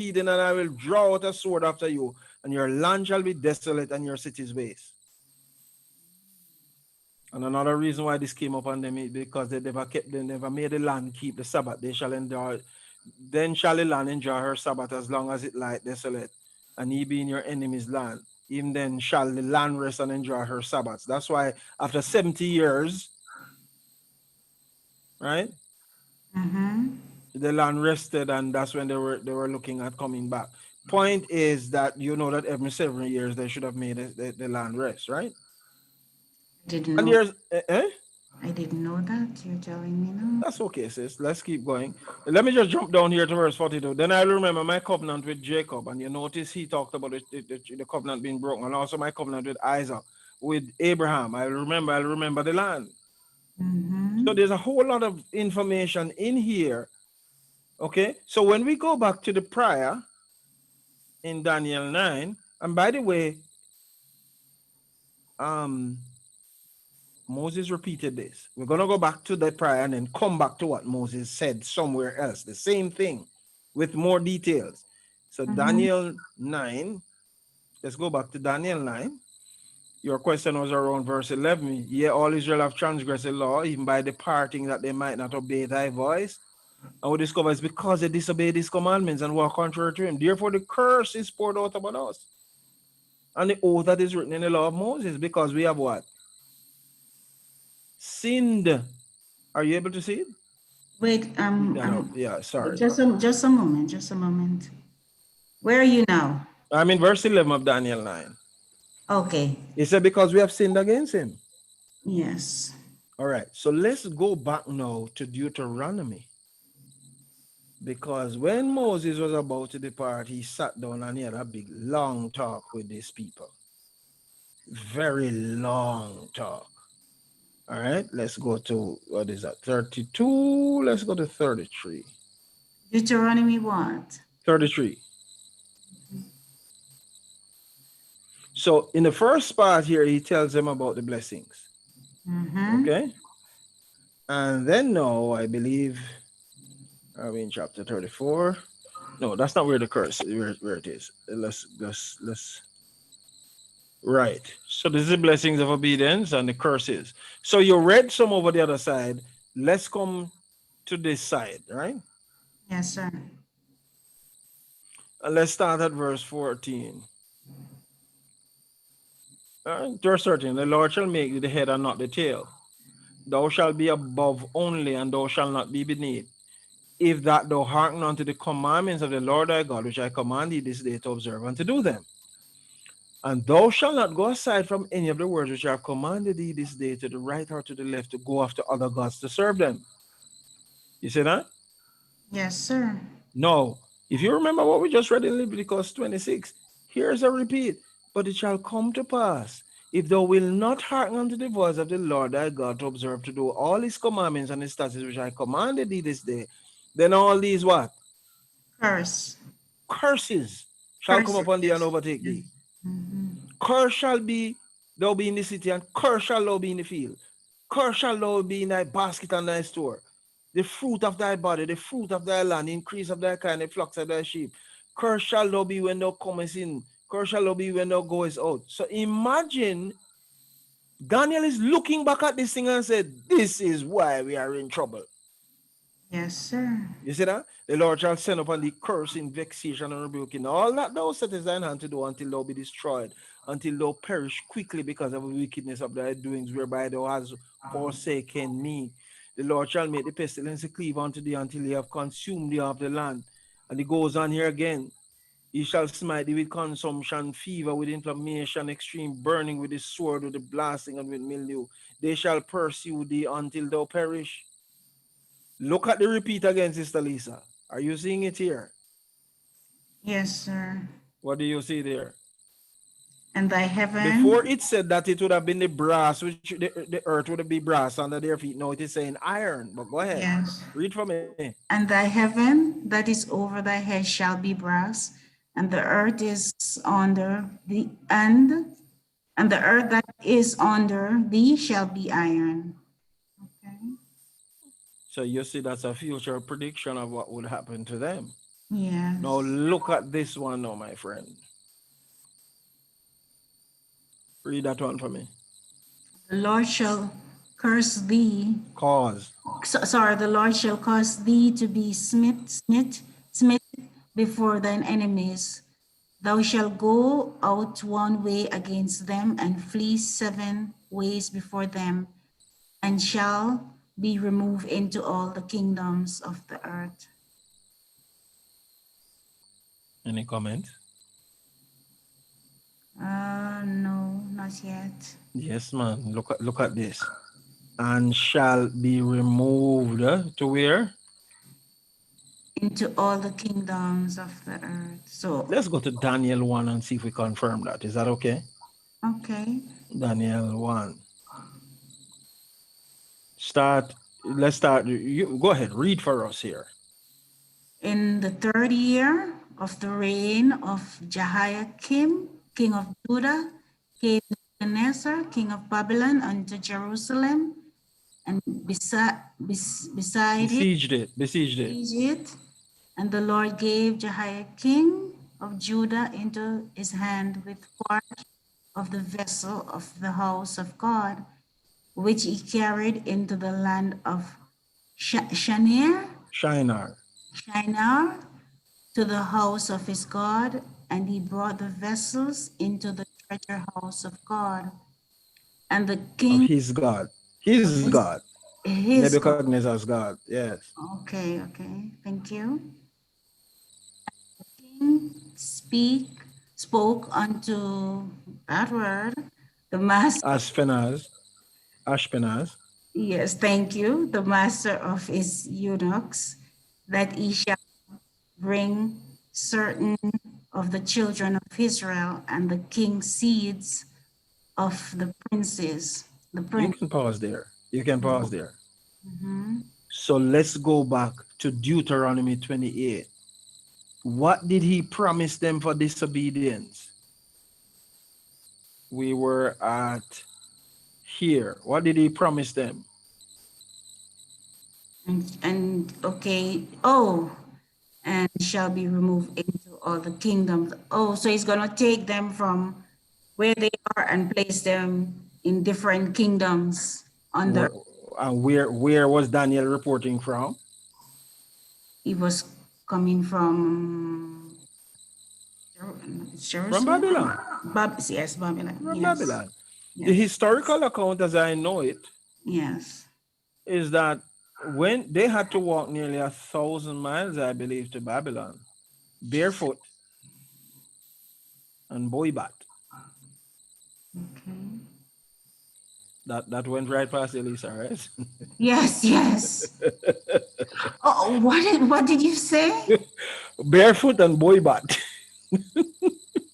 and I will draw out a sword after you, and your land shall be desolate and your cities waste. And another reason why this came upon them is because they never made the land keep the Sabbath. They shall enjoy, then shall the land enjoy her Sabbath as long as it lieth desolate, and ye be in your enemy's land. Even then shall the land rest and enjoy her Sabbaths. That's why after 70 years, right, the land rested, and that's when they were looking at coming back. Point is that you know that every 7 years they should have made the land rest, right? Didn't And know. there's I didn't know that. You're telling me now. that's okay, sis. Let's keep going. Let me just jump down here to verse 42. Then I remember my covenant with Jacob, and you notice he talked about the covenant being broken, and also my covenant with Isaac, with Abraham. I'll remember the land. So there's a whole lot of information in here. Okay, so when we go back to the prior in Daniel 9, and by the way, Moses repeated this. We're going to go back to the prior and then come back to what Moses said somewhere else. The same thing with more details. So Daniel 9, let's go back to Daniel 9. Your question was around verse 11. Yeah, all Israel have transgressed the law, even by departing that they might not obey thy voice. And we discover it's because they disobeyed his commandments and walk contrary to him. Therefore, the curse is poured out upon us. And the oath that is written in the law of Moses, because we have what? Sinned. Are you able to see it? Wait, Yeah, sorry. just a moment, just a moment. Where are you now? I'm in verse 11 of Daniel 9. Okay. He said, because we have sinned against him. Yes. All right. So let's go back now to Deuteronomy. Because when Moses was about to depart, he sat down and he had a big, long talk with these people. Very long talk. All right. Let's go to, what is that, 32? Let's go to 33. Deuteronomy what? 33. So in the first part here, he tells them about the blessings. Okay. And then now, I believe, are we in chapter 34? No, that's not where the curse, where it is. Let's, right. So this is the blessings of obedience and the curses. So you read some over the other side. Let's come to this side, right? Yes, sir. And let's start at verse 14. Verse 13, the Lord shall make you the head and not the tail. Thou shalt be above only, and thou shalt not be beneath. If that thou hearken unto the commandments of the Lord thy God, which I command thee this day to observe and to do them. And thou shalt not go aside from any of the words which I have commanded thee this day to the right or to the left to go after other gods to serve them. You see that? Yes, sir. No. If you remember what we just read in Leviticus 26, here's a repeat. But it shall come to pass, if thou wilt not hearken unto the voice of the Lord thy God to observe to do all his commandments and his statutes which I commanded thee this day, then all these what? Curse. Curses shall come Curse. upon thee and Yes. overtake thee. Curse shall be thou be in the city, and curse shall thou be in the field. Curse shall thou be in thy basket and thy store. The fruit of thy body, the fruit of thy land, increase of thy kind, the flocks of thy sheep. Curse shall thou be when thou comest in. Curse shall thou be when thou goest out. So imagine Daniel is looking back at this thing and said, this is why we are in trouble. Yes, sir. You see that? The Lord shall send upon thee cursing, vexation, and rebuking. All that thou settest thine hand to do until thou be destroyed, until thou perish quickly because of the wickedness of thy doings, whereby thou hast forsaken me. The Lord shall make the pestilence to cleave unto thee until he have consumed thee of the land. And he goes on here again. He shall smite thee with consumption, fever, with inflammation, extreme burning, with the sword, with the blasting, and with mildew. They shall pursue thee until thou perish. Look at the repeat again, Sister Lisa. Are you seeing it here? Yes, sir. What do you see there? And thy heaven. Before it said that it would have been the brass, which the earth would be brass under their feet. Now it is saying iron. But go ahead. Yes. Read for me. And thy heaven that is over thy head shall be brass, and the earth is under the and the earth that is under thee shall be iron. Okay. So you see that's a future prediction of what would happen to them. Now Yes. look at this one now, my friend. Read that one for me. The Lord shall curse thee. Cause. Sorry, the Lord shall cause thee to be smit before thine enemies. Thou shalt go out one way against them and flee 7 ways before them, and shall be removed into all the kingdoms of the earth. Any comment? No, not yet. Yes, man. Look at this. And shall be removed to where? Into all the kingdoms of the earth. So, Let's go to Daniel 1 and see if we confirm that. Is that okay? okay. Daniel 1. Start. Let's start. You go ahead. Read for us here. In the 3rd year of the reign of Jehoiakim, king of Judah, came Nebuchadnezzar, king of Babylon, unto Jerusalem, and beside it, Besieged it. Besieged it. Egypt. And the Lord gave Jehoiakim of Judah into his hand with part of the vessel of the house of God, which he carried into the land of Shinar. Shinar, to the house of his God, and he brought the vessels into the treasure house of God. And the Of king his God. His of God. his God. Nebuchadnezzar's God. Yes. Okay, okay, thank you. The king spoke unto that word, the master. Ashpenaz. Ashpenaz. Yes, thank you, the master of his eunuchs, that he shall bring certain of the children of Israel and the king's seeds of the princes, the You prince. can pause there. You can pause there. Mhm. So let's go back to Deuteronomy 28. What did he promise them for disobedience? We were at here. What did he promise them? And okay, oh, and shall be removed into all the kingdoms. Oh, so he's gonna take them from where they are and place them in different kingdoms under. Where, where was Daniel reporting from? He was coming from From Jerusalem. Babylon. Yes, Babylon. From Yes, Babylon. The yes, historical account, as I know it, yes. is that when they had to walk nearly 1,000 miles, I believe, to Babylon, barefoot and boybat. Okay. That went right past Elisa, right? Yes, yes. Oh, what did you say? Barefoot and boybat.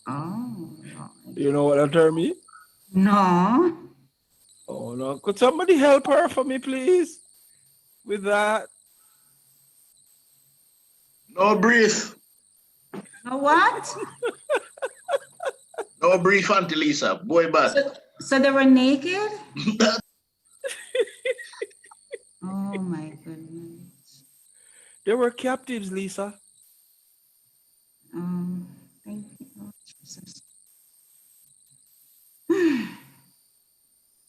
Oh, Lord. You know what that term means? No. Oh no. Could somebody help her for me, please? With that. No brief. No what? No brief, Auntie Lisa. Boy bad. So they were naked? Oh my goodness. They were captives, Lisa. Thank you, Lord Jesus.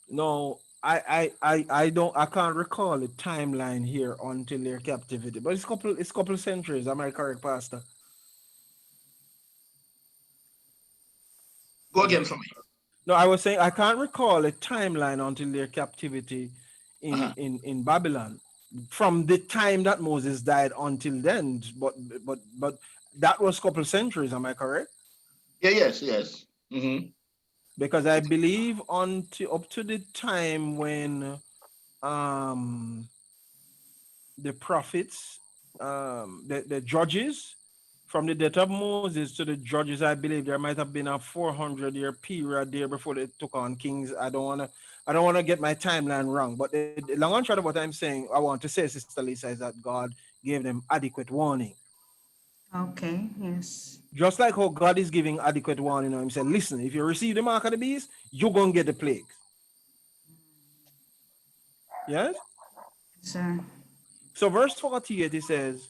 No, I can't recall the timeline here until their captivity. But it's couple centuries, am I correct, Pastor? Go again for me. No, I was saying I can't recall a timeline until their captivity in Uh-huh. in Babylon. From the time that Moses died until then, but that was couple centuries, am I correct? Yeah, yes, yes. Mm-hmm. Because I believe until up to the time when um the prophets, the judges, from the death of Moses to the judges, I believe there might have been a 400-year period there before they took on kings. I don't wanna get my timeline wrong, but the long and short of what I'm saying, I want to say, Sister Lisa, is that God gave them adequate warning. Okay, yes. Just like how God is giving adequate warning, He said, listen, if you receive the mark of the beast, you're gonna get the plagues. Yes? Sir. So verse 48, it says,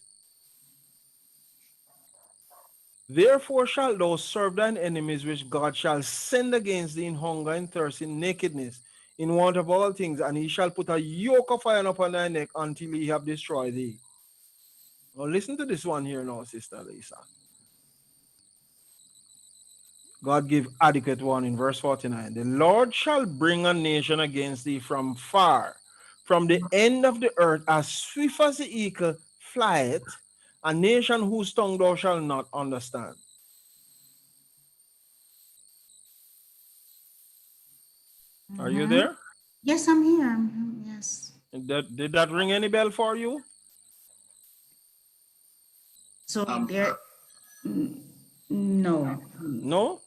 Therefore shalt thou serve thine enemies, which God shall send against thee in hunger and thirst, in nakedness, in want of all things, and he shall put a yoke of iron upon thy neck until he have destroyed thee. Now listen to this one here now, Sister Lisa. God give adequate warning, verse 49. The Lord shall bring a nation against thee from far, from the end of the earth, as swift as the eagle flieth, a nation whose tongue thou shalt not understand. Are you Mhm. there? Yes, I'm here. Yes. Did that ring any bell for you? So Um, there, no. No?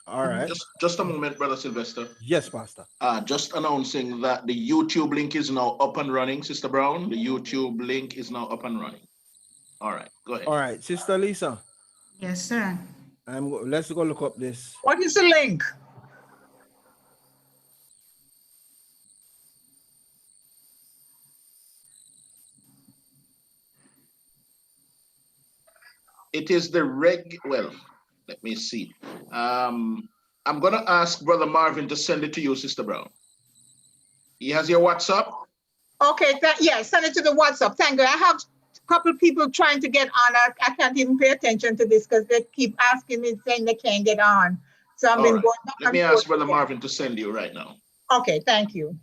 All right. just a moment, Brother Sylvester. Yes, Pastor. Just announcing that the YouTube link is now up and running, Sister Brown. The YouTube link is now up and running. All right, go ahead. All right, Sister Lisa. Yes, sir. Let's go look up this. What is the link? It is the well, let me see. I'm gonna ask Brother Marvin to send it to you, Sister Brown. He has your WhatsApp. Okay, yeah, send it to the WhatsApp. Thank you. I have a couple of people trying to get on. I can't even pay attention to this because they keep asking me, saying they can't get on. So I've All been right. going back Let me and forth. ask Brother Marvin to send you right now. Okay, thank you.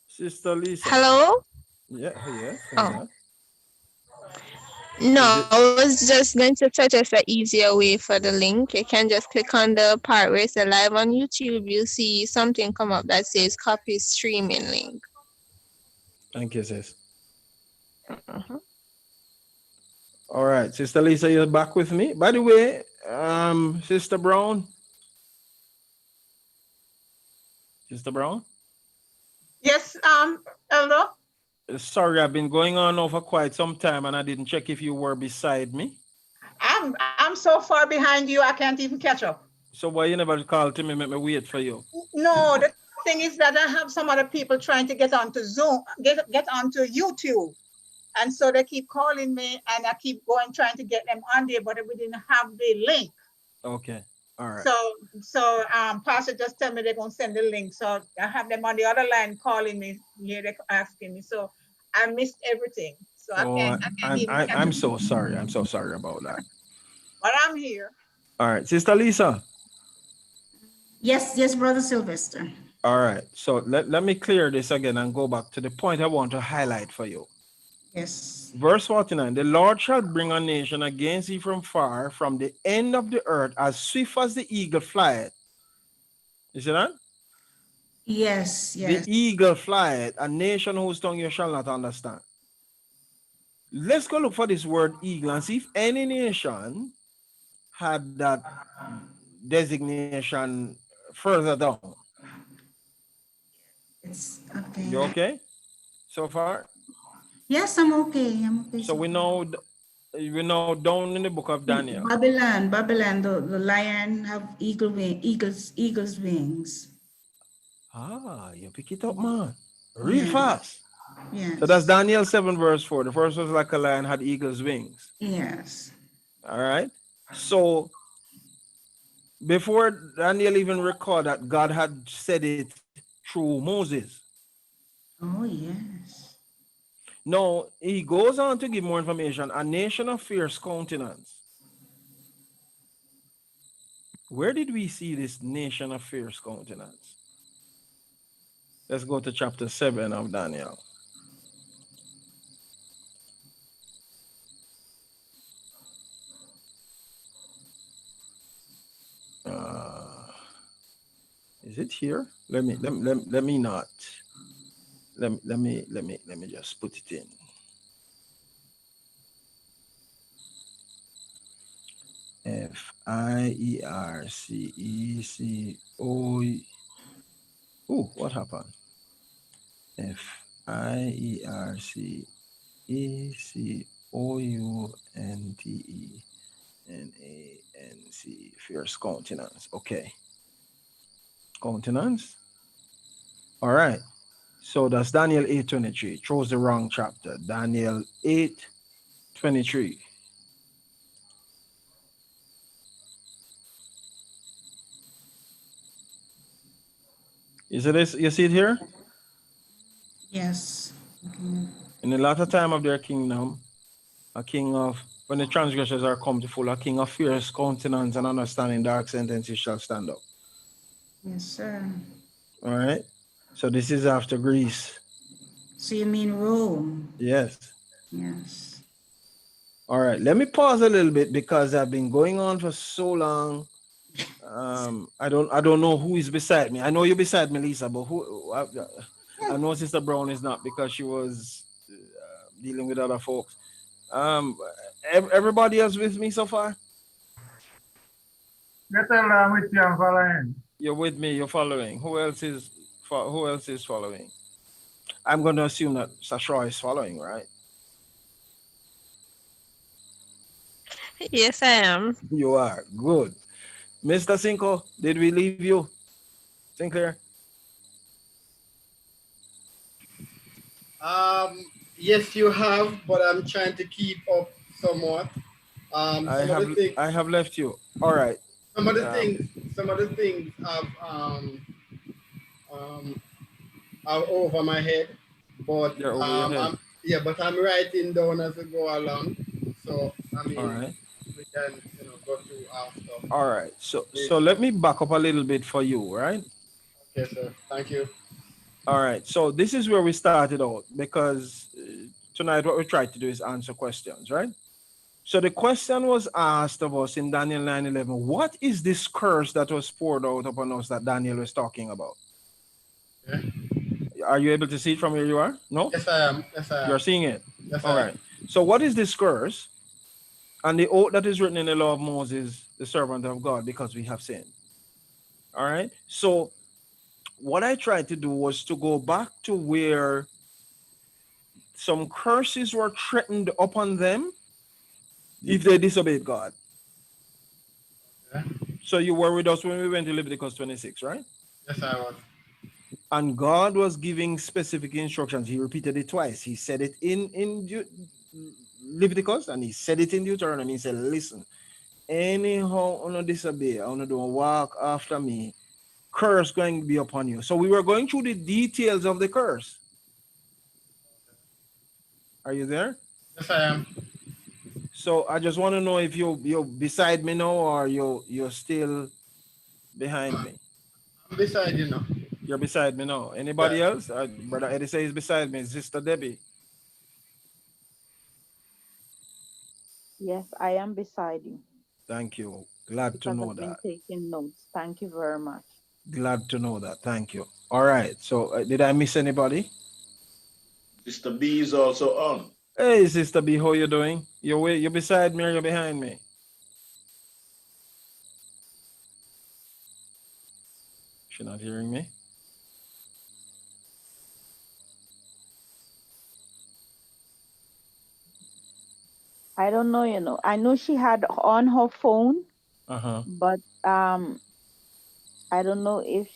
Sister Lisa. Hello? Yeah, yes. Who's Oh, that? no, Is it? I was just going to suggest an easier way for the link. You can just click on the part where it's live on YouTube. You see something come up that says copy streaming link. Thank you, sis. Uh-huh. All right, Sister Lisa, you're back with me. By the way, Sister Brown. Sister Brown. Yes, Elder. Sorry, I've been going on over quite some time and I didn't check if you were beside me. I'm so far behind you, I can't even catch up. So why you never called to me, make me wait for you? No, the thing is that I have some other people trying to get onto Zoom, get onto YouTube. And so they keep calling me and I keep going trying to get them on there, but we didn't have the link. Okay. All right. So Pastor just tell me they're gonna send the link. So I have them on the other line calling me here, they're asking me. So I missed everything. So I Oh, can't even catch I'm up. so sorry. I'm so sorry about that. But I'm here. All right, Sister Lisa. Yes, yes, Brother Sylvester. All right. So let me clear this again and go back to the point I want to highlight for you. Yes. Verse 49, the Lord shall bring a nation against thee from far, from the end of the earth, as swift as the eagle flieth. You see that? Yes, The yes. eagle flieth, a nation whose tongue you shall not understand. Let's go look for this word eagle and see if any nation had that designation further down. It's You okay. okay so far? Yes, I'm okay. I'm okay So so far. we know down in the book of Daniel. Babylon, the lion have eagle's wings. Ah, you pick it up, man. Real Yeah, fast. So that's yes, Daniel 7, verse 4. The first was like a lion had eagle's wings. yes. All right. So before Daniel even recorded that God had said it through Moses. Oh, yes. Now he goes on to give more information. A nation of fierce countenance. Where did we see this nation of fierce countenance? Let's go to chapter 7 of Daniel. Uh, is it here? Let me not. Let me just put it in. FIERCECO. Oh, what happened? FIERCECOUNTENANCE. Fierce countenance. Okay. Countenance. All right. So that's Daniel 8:23. Chose the wrong chapter. Daniel 8:23. You see this? You see it here? Yes. Okay. In the latter time of their kingdom, a king of when the transgressors are come to full, a king of fierce countenance and understanding dark sentences shall stand up. Yes, sir. All right. So this is after Greece. So you mean Rome? Yes. Yes. All right. Let me pause a little bit because I've been going on for so long. I don't know who is beside me. I know you're beside me, Lisa, but I know Sister Brown is not because she was dealing with other folks. Um, everybody else with me so far? Yes, sir, I'm with you. I'm following. You're with me. You're following. Who else is following? I'm going to assume that Sasha is following, right? Yes, I am. You are good, Mr. Cinco. Did we leave you, Sinclair? Yes, you have, but I'm trying to keep up somewhat. Some of the things, I have left you. All right. some of the Um, things, some of the things um, are over my head. But they're over your head. but I'm writing down as we go along. So I All mean, right. we can go through our stuff. All right. So later. let me back up a little bit for you, right? Okay, sir. Thank you. All right. So this is where we started out because tonight what we tried to do is answer questions, right? So the question was asked of us in Daniel 9:11. What is this curse that was poured out upon us that Daniel was talking about? Okay. Are you able to see it from where you are? No? Yes, I am. Yes, I You're am. seeing it. Yes, All I right. am. So what is this curse? And the oath that is written in the law of Moses, the servant of God, because we have sinned. All right. So what I tried to do was to go back to where some curses were threatened upon them if they disobeyed God. Okay. So you were with us when we went to Leviticus 26, right? Yes, I was. And God was giving specific instructions. He repeated it twice. He said it in Leviticus and he said it in Deuteronomy. He said, listen, anyhow, I disobey, I don't walk after me, curse going to be upon you. So we were going through the details of the curse. Are you there? Yes, I am. So I just want to know if you're beside me now or you're still behind me. I'm beside you now. You're beside me now. Anybody Yeah. else? Brother Eddie says beside me. Sister Debbie. Yes, I am beside you Thank you. Glad to because know I've been that. taking notes. Thank you very much. Glad to know that. Thank you. All right. So did I miss anybody? Sister B is also on. Hey, Sister B, how you doing? You're beside me or you're behind me? She's not hearing me. I don't know, I know she had on her phone, Uh-huh. but I don't know if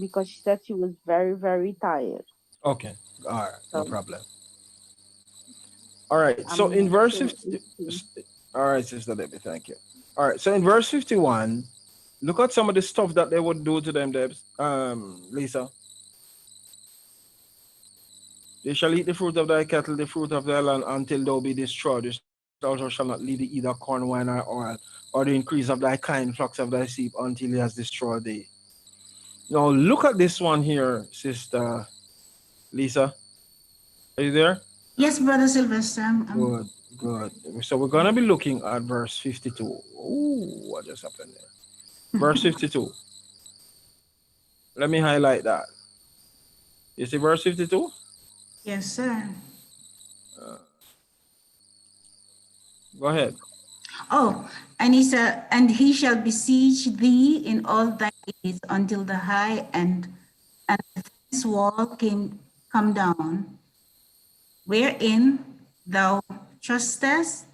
because she said she was very, very tired. Okay. All right. No So problem. All right. So I'm in not verse sure 50, if she, all right, Sister Debbie, thank you. All right. So in verse 51, look at some of the stuff that they would do to them, Debs. Lisa. They shall eat the fruit of thy cattle, the fruit of thy land, until thou be destroyed. This also shall not leave thee either corn, wine, or oil, or the increase of thy kind, flocks of thy sheep, until he has destroyed thee. Now look at this one here, Sister Lisa. Are you there? Yes, Brother Sylvester. Good, good. So we're gonna be looking at verse 52. Ooh, what just happened there? Verse 52. Let me highlight that. You see verse 52? Yes, sir. Go ahead. Oh, and he said, and he shall besiege thee in all thy gates until the high and the fence wall come down, wherein thou trustest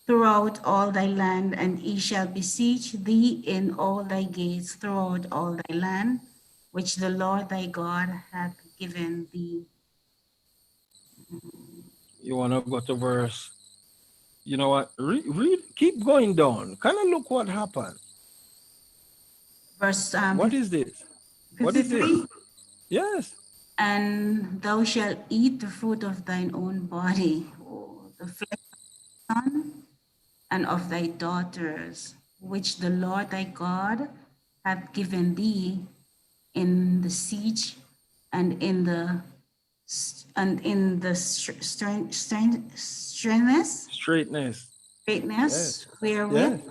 throughout all thy land, and he shall besiege thee in all thy gates throughout all thy land, which the Lord thy God hath given thee. You want to go to verse, you know what? Read, keep going down. Kind of look what happened. Verse What is this? What is this? 53. Yes. And thou shalt eat the fruit of thine own body, the flesh of thy son and of thy daughters, which the Lord thy God hath given thee in the siege and in the strenuous Straightness. greatness Yes. wherewith Yes.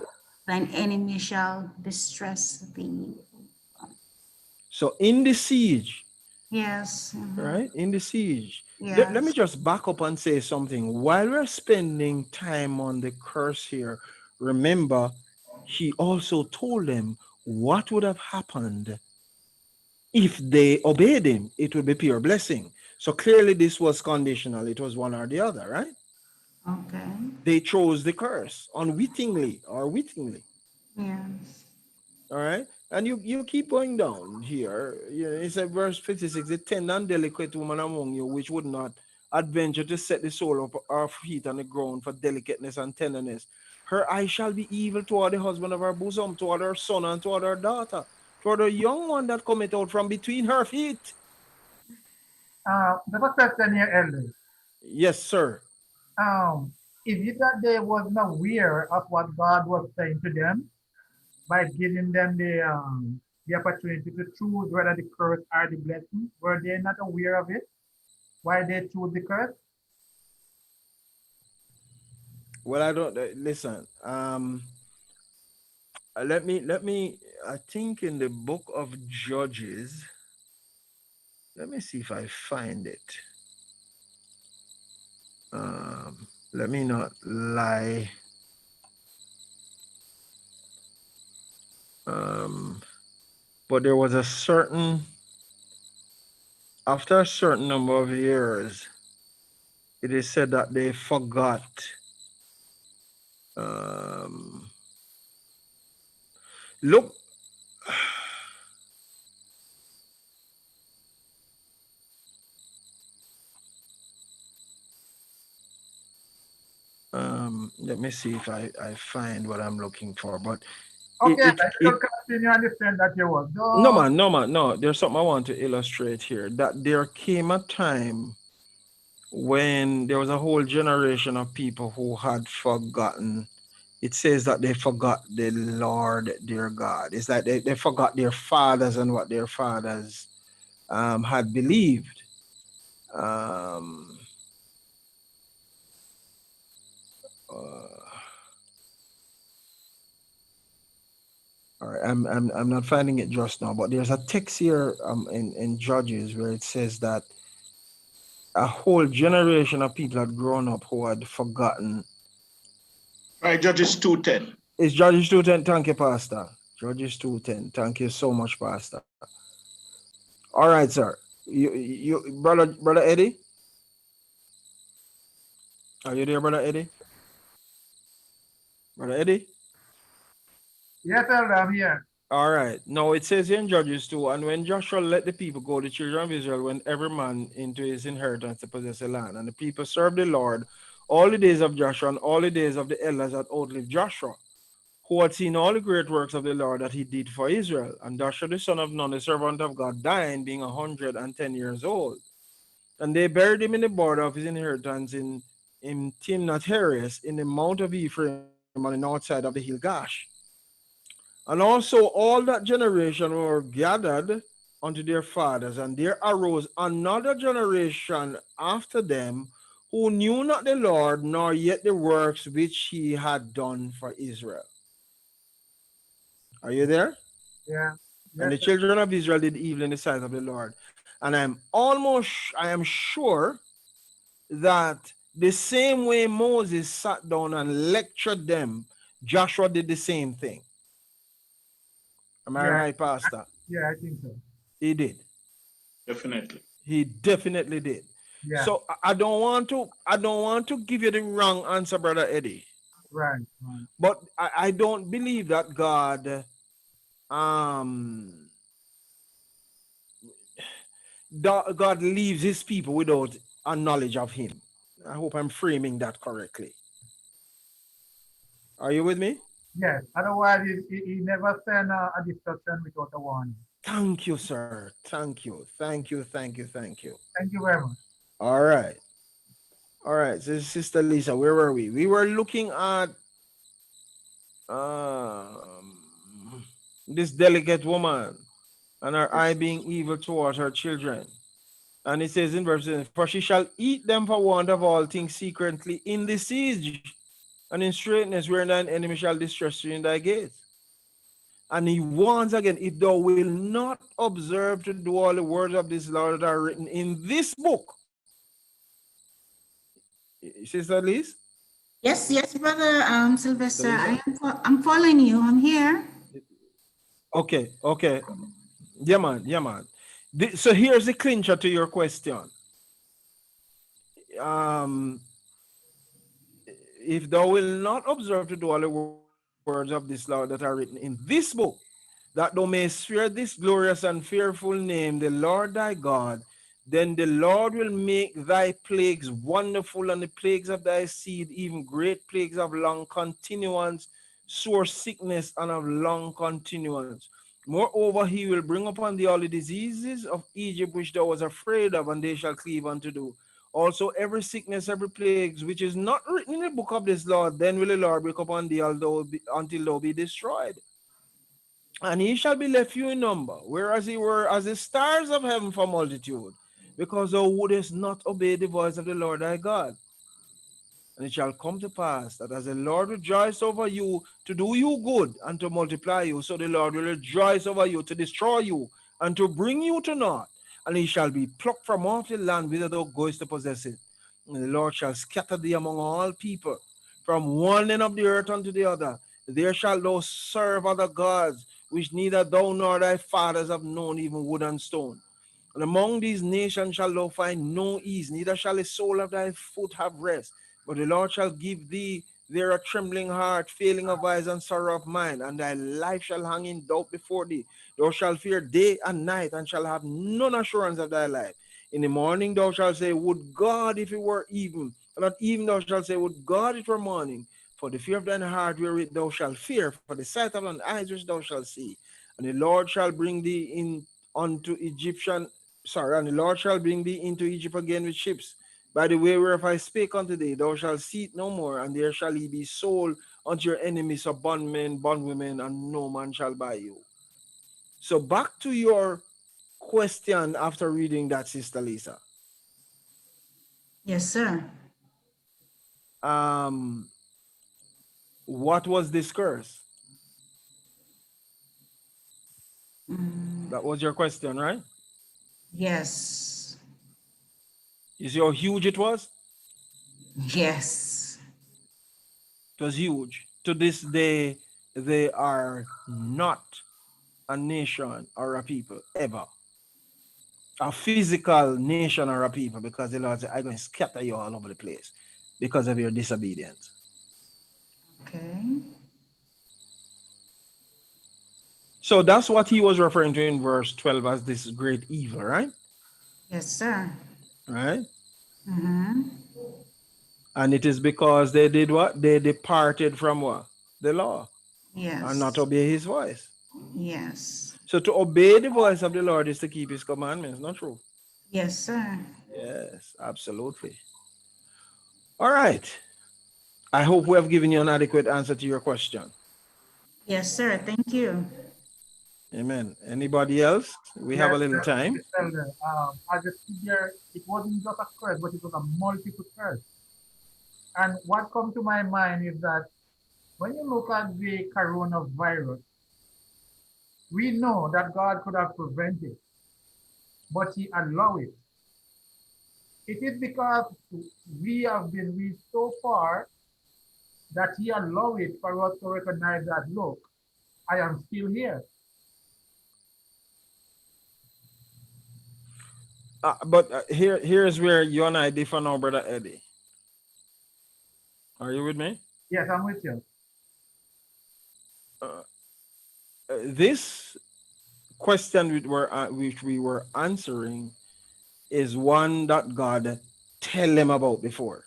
thine enemy shall distress thee. So in the siege, Yes. right? In the siege. Let me Yes. just back up and say something. While we're spending time on the curse here, remember, he also told them what would have happened if they obeyed him. It would be pure blessing. So clearly, this was conditional. It was one or the other, right? Okay. They chose the curse unwittingly or wittingly. Yes. All right. And you keep going down here. You know, it's at verse 56. The tender and delicate woman among you, which would not adventure to set the sole of her feet on the ground for delicateness and tenderness. Her eye shall be evil toward the husband of her bosom, toward her son and toward her daughter, toward the young one that cometh out from between her feet. There's a question here, Elder. Yes, sir. Is it that they wasn't aware of what God was saying to them by giving them the opportunity to choose whether the curse or the blessing? Were they not aware of it? Why they choose the curse? Well, I don't listen. Let me. I think in the book of Judges. Let me see if I find it. Let me not lie. Um, but there was a certain, after a certain number of years, it is said that they forgot. Um, look, let me see if I find what I'm looking for. But it, Okay, it, I it should continue on the trend that you was. no No, man, no man, no. There's something I want to illustrate here. That there came a time when there was a whole generation of people who had forgotten. It says that they forgot the Lord their God. It's like they forgot their fathers and what their fathers had believed. Um, uh, all right, I'm not finding it just now, but there's a text here in Judges where it says that a whole generation of people had grown up who had forgotten. All right, Judges 2:10. It's Judges 2:10. Thank you, Pastor. Judges 2:10. Thank you so much, Pastor. All right, sir. Brother Eddie, are you there, Brother Eddie? Brother Eddie? yes, Elder, I'm here. All right. Now it says in Judges 2, and when Joshua let the people go, the children of Israel went every man into his inheritance to possess the land. And the people served the Lord all the days of Joshua and all the days of the elders that outlived Joshua, who had seen all the great works of the Lord that he did for Israel. And Joshua the son of Nun, the servant of God, dying, being 110 years old. And they buried him in the border of his inheritance in Timnath Heres, in the mount of Ephraim on the north side of the hill Gash. And also all that generation were gathered unto their fathers, and there arose another generation after them who knew not the Lord, nor yet the works which he had done for Israel. Are you there? Yeah, And yes, the children of Israel did evil in the sight of the Lord. And I am sure that the same way Moses sat down and lectured them, Joshua did the same thing. Am I yeah, right, Pastor? yeah, I think so. He did. Definitely. He definitely did. Yeah, So I don't want to give you the wrong answer, Brother Eddie. right, right. But I don't believe that God um God leaves his people without a knowledge of him. I hope I'm framing that correctly. Are you with me? Yes, otherwise he never send a destruction without a warning. Thank you, sir. Thank you. Thank you. Thank you. Thank you. Thank you very much. All right. All right. So, Sister Lisa, where were we? We were looking at um, this delicate woman and her eye being evil towards her children. And it says in verse 7, for she shall eat them for want of all things secretly in the siege and in straitness where thine enemy shall distress you in thy gates. And he warns again, if thou will not observe to do all the words of this law that are written in this book. Sister Liz? Yes, yes, brother Sister Sylvester. Lisa? I'm following you. I'm here. Okay, okay. Yeah, man, yeah, man. So here's the clincher to your question. Um, if thou will not observe to do all the words of this law that are written in this book, that thou mayest fear this glorious and fearful name, the Lord thy God, then the Lord will make thy plagues wonderful, and the plagues of thy seed, even great plagues of long continuance, sore sickness, and of long continuance. Moreover, he will bring upon thee all the diseases of Egypt which thou was afraid of, and they shall cleave unto thee. Also, every sickness, every plague which is not written in the book of this law, then will the Lord bring upon thee until thou be destroyed. And he shall be left few in number, whereas he were as the stars of heaven for multitude, because thou wouldest not obey the voice of the Lord thy God. And it shall come to pass that as the Lord rejoiced over you to do you good and to multiply you, so the Lord will rejoice over you to destroy you and to bring you to naught. And he shall be plucked from off the land whither thou goest to possess it. And the Lord shall scatter thee among all people, from one end of the earth unto the other. There shalt thou serve other gods, which neither thou nor thy fathers have known, even wood and stone. And among these nations shall thou find no ease, neither shall the sole of thy foot have rest. But the Lord shall give thee there a trembling heart, failing of eyes, and sorrow of mind, and thy life shall hang in doubt before thee. Thou shalt fear day and night, and shall have none assurance of thy life. In the morning thou shalt say, would God if it were even, and at even thou shalt say, would God it were morning. For the fear of thine heart wherewith thou shalt fear, for the sight of thine eyes which thou shalt see. And the Lord shall bring thee in unto Egyptian, and the Lord shall bring thee into Egypt again with ships. By the way whereof I spake unto thee, thou shalt see it no more, and there shall he be sold unto your enemies of bondmen, bondwomen, and no man shall buy you. So back to your question after reading that, Sister Lisa. Yes, sir. Um, what was this curse? Mm, That was your question, right? yes. You see how huge it was? Yes. It was huge. To this day, they are not a nation or a people ever. A physical nation or a people, because the Lord said, I'm going to scatter you all over the place because of your disobedience. Okay. So that's what he was referring to in verse 12 as this great evil, right? Yes, sir. Right? Mm-hmm. And it is because they did what? They departed from what? The law and not Yes. obey his voice. Yes. So to obey the voice of the Lord is to keep his commandments, not true? Yes, sir. Yes, absolutely. All right. I hope we have given you an adequate answer to your question. Yes, sir. Thank you. Amen. Anybody else? We have a Yes, little time. Mr. Elder. As you see here, it wasn't just a curse, but it was a multiple curse. And what comes to my mind is that when you look at the coronavirus, we know that God could have prevented, but He allowed it. It is because we have been reached so far that He allowed it for us to recognize that, look, I am still here. But here's where you and I differ now, Brother Eddie. Are you with me? Yes, I'm with you. Uh, this question which we were answering is one that God tell them about before.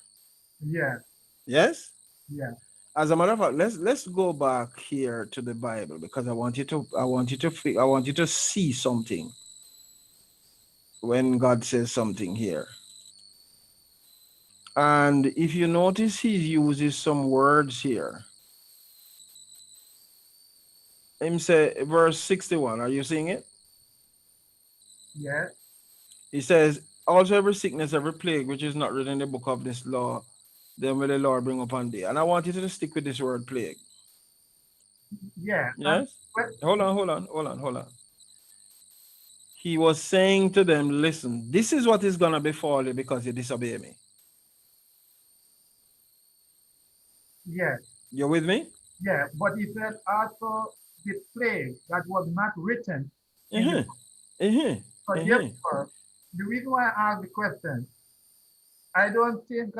Yeah, Yes? yeah, As a matter of fact, let's go back here to the Bible because I want you to see something when God says something here. And if you notice, he uses some words here. Him say verse 61. Are you seeing it? yeah, He says, also every sickness, every plague which is not written in the book of this law, then will the Lord bring upon thee. And I want you to stick with this word plague. yeah. And Yes? but Hold on. He was saying to them, listen, this is what is gonna befall you because you disobey me. yeah, You with me? yeah. But he said also the plague that was not written in the Uh-huh. book. Uh-huh. So Uh-huh. therefore, the reason why I asked the question, I don't think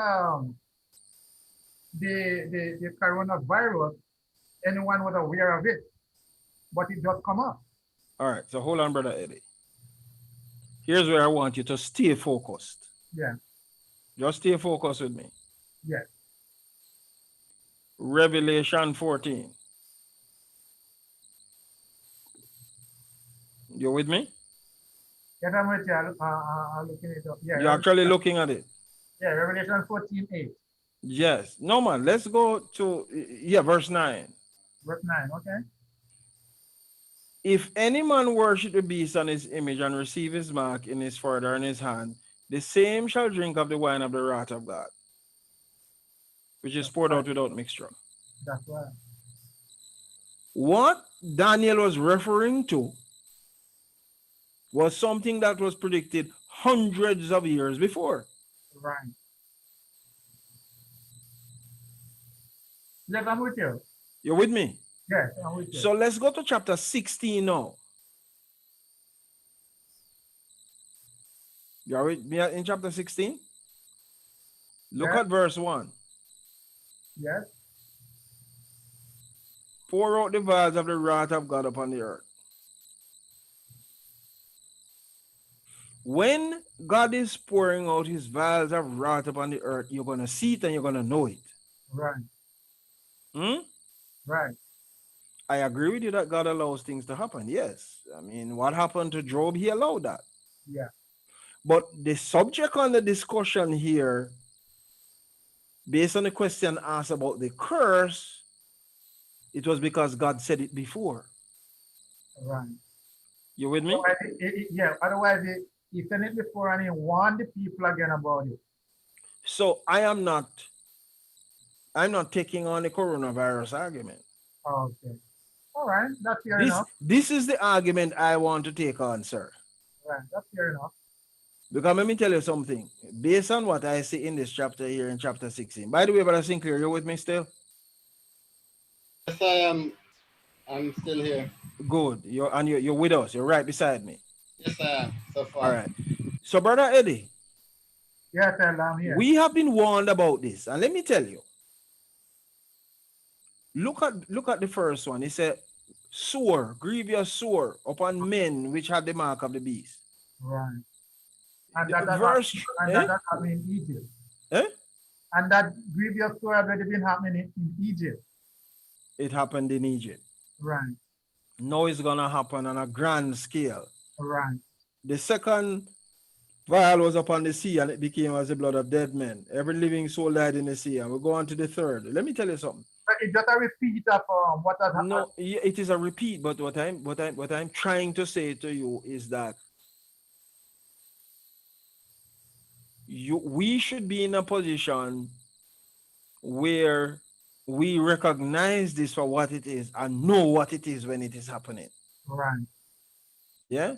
the coronavirus, anyone was aware of it, but it just come up. All right, so hold on, brother Eddie. Here's where I want you to stay focused. Yeah, Just stay focused with me. yeah. Revelation 14. You with me? Yes, I'm with you. I'm looking it up. Yeah, You're actually looking at it. yeah, Revelation 14:8, Yes. No, man. Let's go to, yeah, verse 9. verse 9. Okay. If any man worship the beast and his image and receive his mark in his forehead or in his hand, the same shall drink of the wine of the wrath of God, which is That's poured right. out without mixture. That's right. What Daniel was referring to was something that was predicted hundreds of years before. Right. Yes, I'm with you. You're with me? Yes, I'm with you. So let's go to chapter 16 now. You are with me in chapter 16? Look Yes, at verse 1. yes, Pour out the vials of the wrath of God upon the earth. When God is pouring out his vials of wrath upon the earth, you're going to see it and you're going to know it. right, Hmm? right. I agree with you that God allows things to happen. Yes. I mean, what happened to Job, he allowed that. Yeah, But the subject on the discussion here, based on the question asked about the curse, it was because God said it before. right. You with me? Otherwise, yeah, otherwise, he sent it before and he warned the people again about it. So I'm not taking on the coronavirus argument. Okay. All right, that's fair This enough. this is the argument I want to take on, sir. Right, that's fair enough. Because let me tell you something. Based on what I see in this chapter here in chapter 16. By the way, Brother Sinclair, you with me still? Yes, I am. I'm still here. Good. You're with us. You're right beside me. Yes, I am. So All far. right. So, Brother Eddie, Yes, I'm here. we have been warned about this. And let me tell you, look at the first one. It said, sore, grievous sore upon men which had the mark of the beast. Right. And The that verse, that happened in Egypt. eh? And that grievous story already been happening in Egypt. It happened in Egypt. Right, Now it's gonna happen on a grand scale. right, The second vial was upon the sea, and it became as the blood of dead men. Every living soul died in the sea. And we go on to the third. Let me tell you something. but it's just a repeat of what has happened. No, it is a repeat. But what I'm trying to say to you is that we should be in a position where we recognize this for what it is and know what it is when it is happening. Right, Yeah.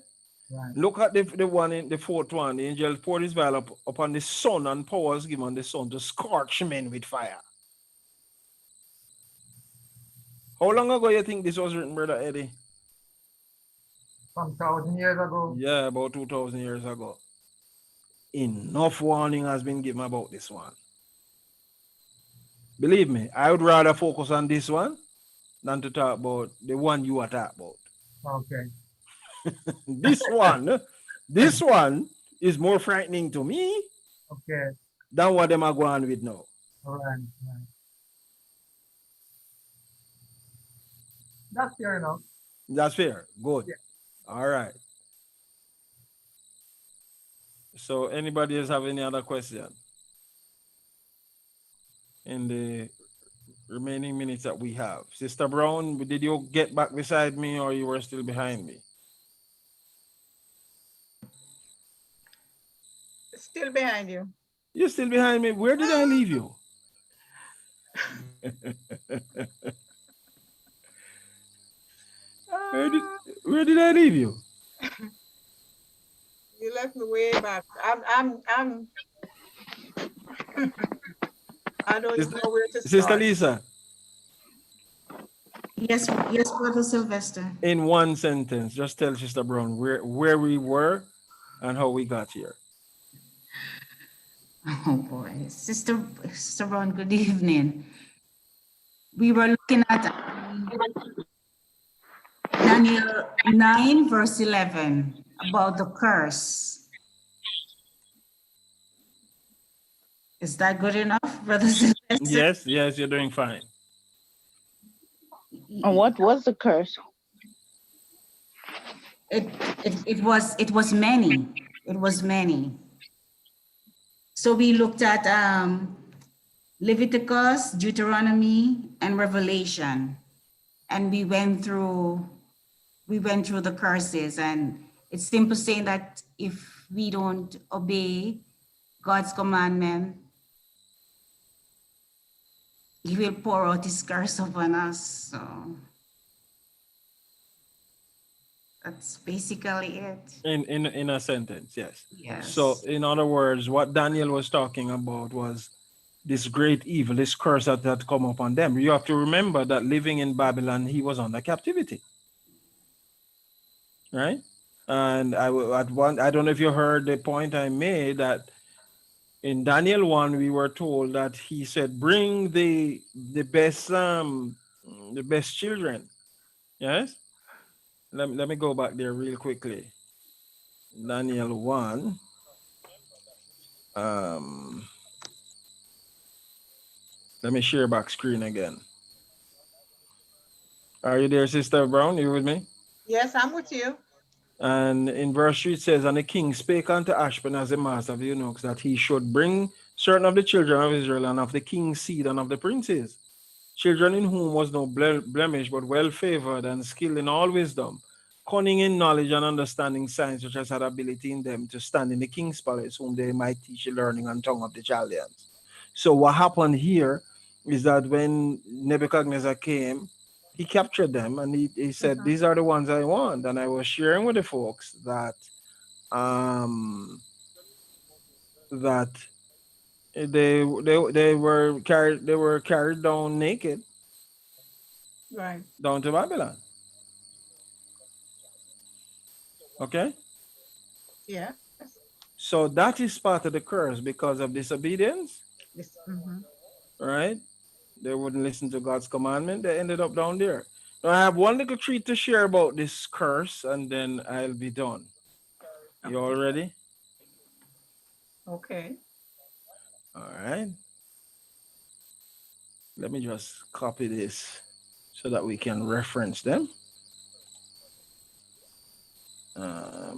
right, Look at the one in the fourth one. The angel poured his vial upon the sun, and power was given the sun to scorch men with fire. How long ago you think this was written, Brother Eddie? some 1,000 years ago. Yeah, about 2,000 years ago. Enough warning has been given about this one. Believe me, I would rather focus on this one than to talk about the one you are talking about. Okay. This one is more frightening to me Okay. than what them are going with now. All right. Right. That's fair enough. That's fair. Good. Yeah. All right. So anybody else have any other question in the remaining minutes that we have? Sister Brown, did you get back beside me or you were still behind me? Still behind you. You're still behind me. Where did I leave you? where did Ah, where did I leave you? you left me way back. I don't even Sister, know where to Sister start. Lisa, Yes, yes, Brother Sylvester. in one sentence, just tell Sister Brown where we were and how we got here. Oh boy, Sister Ron, good evening. We were looking at Daniel 9, verse 11, about the curse. Is that good enough, Brother Sylvester? Yes, yes, you're doing fine. And what was the curse? It was many. It was many. So we looked at Leviticus, Deuteronomy, and Revelation, and we went through the curses, and it's simple saying that if we don't obey God's commandment, He will pour out His curse upon us. So that's basically it. In a sentence, yes. Yes. So in other words, what Daniel was talking about was this great evil, this curse that had come upon them. You have to remember that living in Babylon, he was under captivity, right? And I don't know if you heard the point I made that in Daniel 1, we were told that he said, bring the best children. Yes. Let me go back there real quickly. Daniel 1. Let me share back screen again. Are you there, Sister Brown? You with me? Yes, I'm with you. And in verse 3 it says, and the king spake unto Ashpenaz, the master of the eunuchs, that he should bring certain of the children of Israel and of the king's seed and of the princes, children in whom was no blemish, but well favored and skilled in all wisdom, cunning in knowledge and understanding science, which has had ability in them to stand in the king's palace, whom they might teach the learning and tongue of the Chaldeans. So what happened here is that when Nebuchadnezzar came, he captured them and he said, these are the ones I want. And I was sharing with the folks that that they were carried down naked Right. down to Babylon. Okay? Yes. So that is part of the curse because of disobedience, Yes. right? They wouldn't listen to God's commandment. They ended up down there. Now I have one little treat to share about this curse and then I'll be done. You all ready? Okay. All right. Let me just copy this so that we can reference them. Let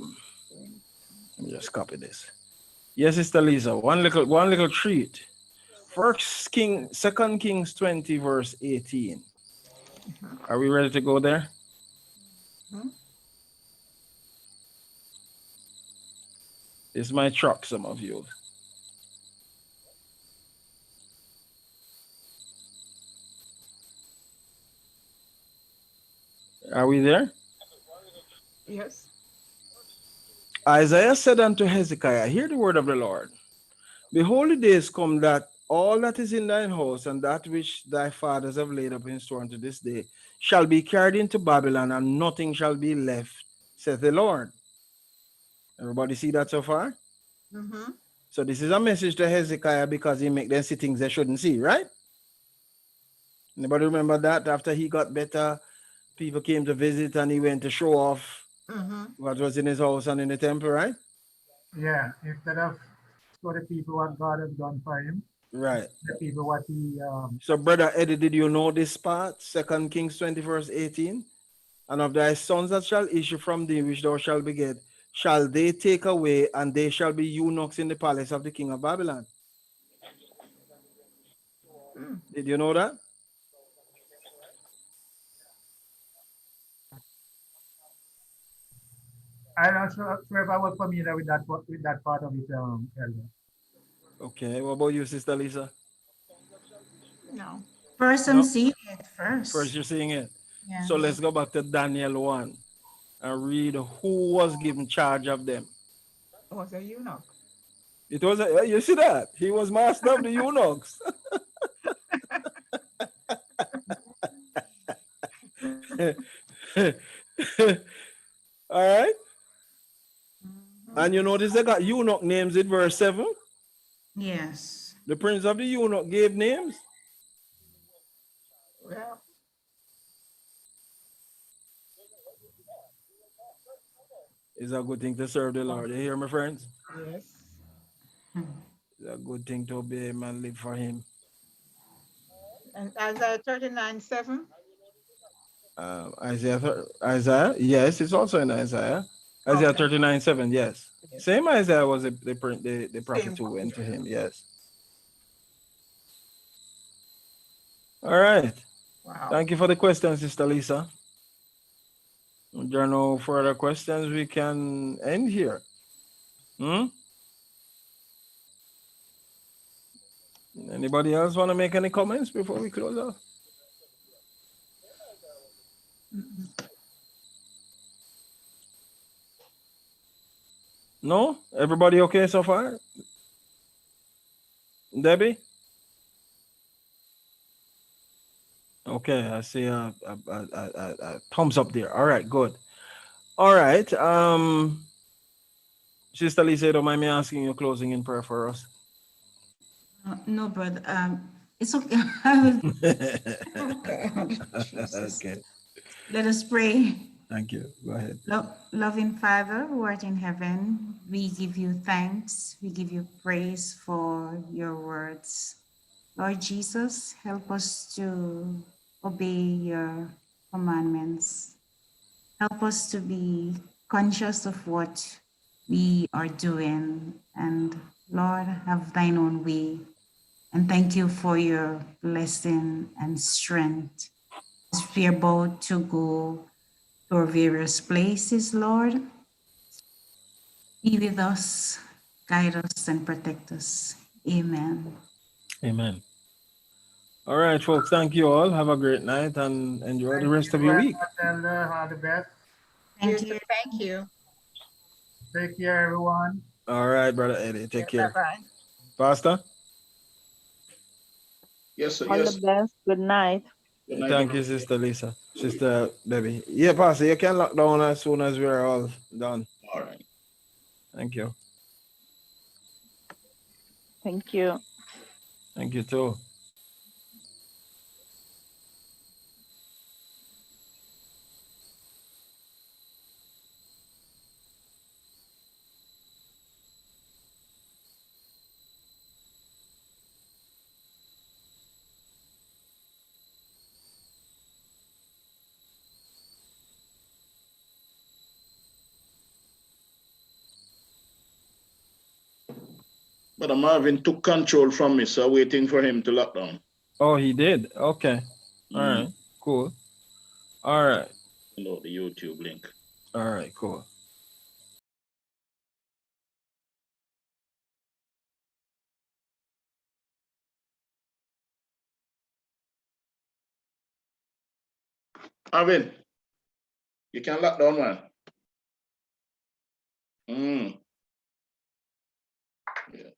me just copy this. Yes, Sister Lisa, one little treat. Second Kings 20, verse 18. Are we ready to go there? This is my truck, some of you. Are we there? Yes. Isaiah said unto Hezekiah, hear the word of the Lord. Behold, the days come that all that is in thine house and that which thy fathers have laid up in store unto this day shall be carried into Babylon, and nothing shall be left, saith the Lord. Everybody see that so far? So this is a message to Hezekiah because he make them see things they shouldn't see, right? Anybody remember that after he got better, people came to visit and he went to show off what was in his house and in the temple, right? Yeah, instead of show the people what God has done for him, Right. the people what he So, Brother Eddie, did you know this part? 2 Kings 20, verse 18. And of thy sons that shall issue from thee, which thou shalt beget, shall they take away, and they shall be eunuchs in the palace of the king of Babylon. Did you know that? I'm not sure if I was familiar with that part of it, Elder. Okay. What about you, Sister Lisa? No. First, I'm No. seeing it First, first. you're seeing it. Yeah. So let's go back to Daniel 1 and read who was given charge of them. It was a eunuch. It was, you see that? He was master of the eunuchs. All right. And you notice they got eunuch names in verse 7. Yes. The prince of the eunuch gave names. Well, It's a good thing to serve the Lord. You hear me, friends? yes. It's a good thing to obey him and live for him. And Isaiah 39:7. Isaiah, yes, it's also in Isaiah. Isaiah Okay. 39:7, yes. Yes. Same Isaiah was the prophet Same who one. went to him, yes. All right. Wow. Thank you for the question, Sister Lisa. If there are no further questions, we can end here. Anybody else want to make any comments before we close off? No? Everybody okay so far? Debbie? Okay, I see a thumbs up there. All right, good. All right. Sister Lisa, don't mind me asking you closing in prayer for us. No, brother. It's okay. I will. Oh God, Jesus. Okay. Let us pray. Thank you. Go ahead. Loving Father, who art in heaven, we give you thanks. We give you praise for your words. Lord Jesus, help us to obey your commandments. Help us to be conscious of what we are doing. And Lord, have thine own way. And thank you for your blessing and strength as we are about to go to our various places, Lord. Be with us, guide us, and protect us. Amen. Amen. All right, folks. Thank you all. Have a great night and enjoy the Thank rest you of your very week. much, Elder. All the best. You Thank too. you. Thank you. Take care, everyone. All right, Brother Eddie. Take Bye care. bye. Pastor? Yes, sir. All the Yes. best. Good night. Good night, Thank brother. you, Sister Lisa. Sister Debbie. Yeah, Pastor, you can lock down as soon as we're all done. All right. Thank you. Thank you. Thank you too. Brother Marvin took control from me, so waiting for him to lock down. Oh, he did. Okay. All right. Cool. All right. Download the YouTube link. All right. Cool. Marvin, you can lock down, man. Yeah.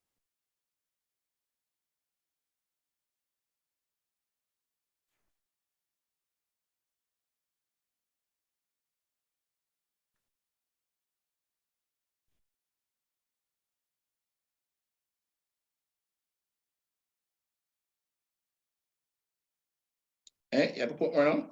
Eh, you have to put me on?